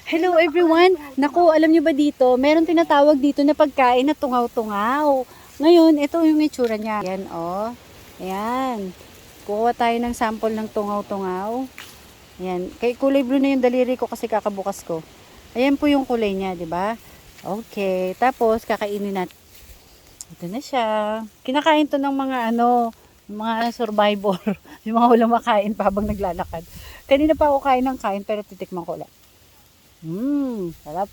Hello everyone! Naku, alam niyo ba dito, meron tinatawag dito na pagkain na tungaw-tungaw. Ngayon, ito yung itsura niya. Ayan, oh. Ayan. Kuha tayo ng sample ng tungaw-tungaw. Ayan. Kay kulay blue na yung daliri ko kasi kakabukas ko. Ayan po yung kulay niya, di ba? Okay. Tapos, kakainin natin. Ito na siya. Kinakain to ng mga survivor. Yung mga walang makain pa habang naglalakad. Kanina pa ako kain ng kain pero titikman ko lang. Sarap.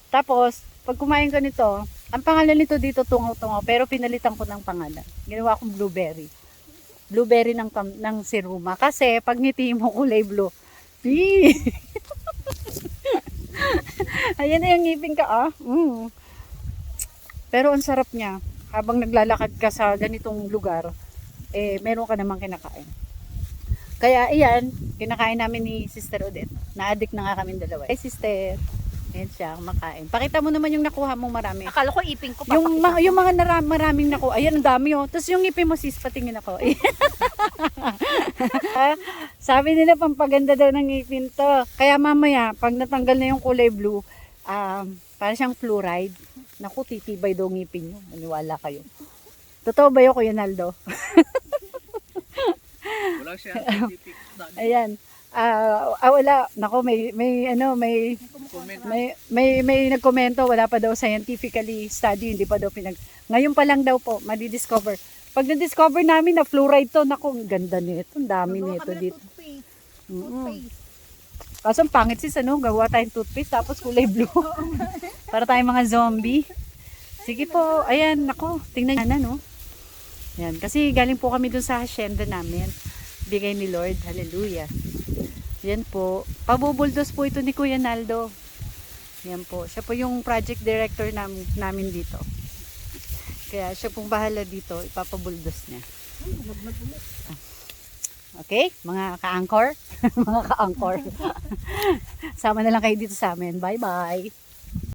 Tapos, pag kumain ko nito, ang pangalan nito dito tungaw-tungaw, pero pinalitan ko ng pangalan. Ginawa kong blueberry. Blueberry ng siruma. Kasi, pag ngiti mo kulay blue, ayan na yung ngipin ka, ah. Pero ang sarap niya. Habang naglalakad ka sa ganitong lugar, meron ka namang kinakain. Kaya iyan, kinakain namin ni Sister Odette. Na-addict na nga kami dalawa. Hey sister, ayan siya, makain. Pakita mo naman yung nakuha mong marami. Akala ko ipin ko pa. Yung mga maraming nakuha, ayan ang dami oh. Tapos yung ngipin mo sis, patingin ako. Sabi nila pampaganda daw ng ngipin to. Kaya mamaya, pag natanggal na yung kulay blue, para siyang fluoride. Naku, titibay daw ngipin nyo. Maniwala kayo. Totoo ba yun, Kuya Naldo? Wala siya scientific study. Ayan. Wala. Nako, may nagkomento, wala pa daw scientifically study, hindi pa daw ngayon pa lang daw po, madi-discover. Pag na-discover namin na fluoride to, nako, ang ganda nito, ang dami nito dito. Toothpaste. Kaso ang pangit sis, gawa tayong toothpaste, tapos kulay blue. Para tayong mga zombie. Sige po, ayan, nako, tingnan nyo na, no? Yan, kasi galing po kami dun sa hacienda namin. Bigay ni Lord. Hallelujah. Yan po. Pabubuldos po ito ni Kuya Naldo. Yan po. Siya po yung project director namin dito. Kaya siya pong bahala dito. Ipapabuldos niya. Okay? Mga ka-anchor? Mga ka-anchor. Sama na lang kayo dito sa amin. Bye-bye.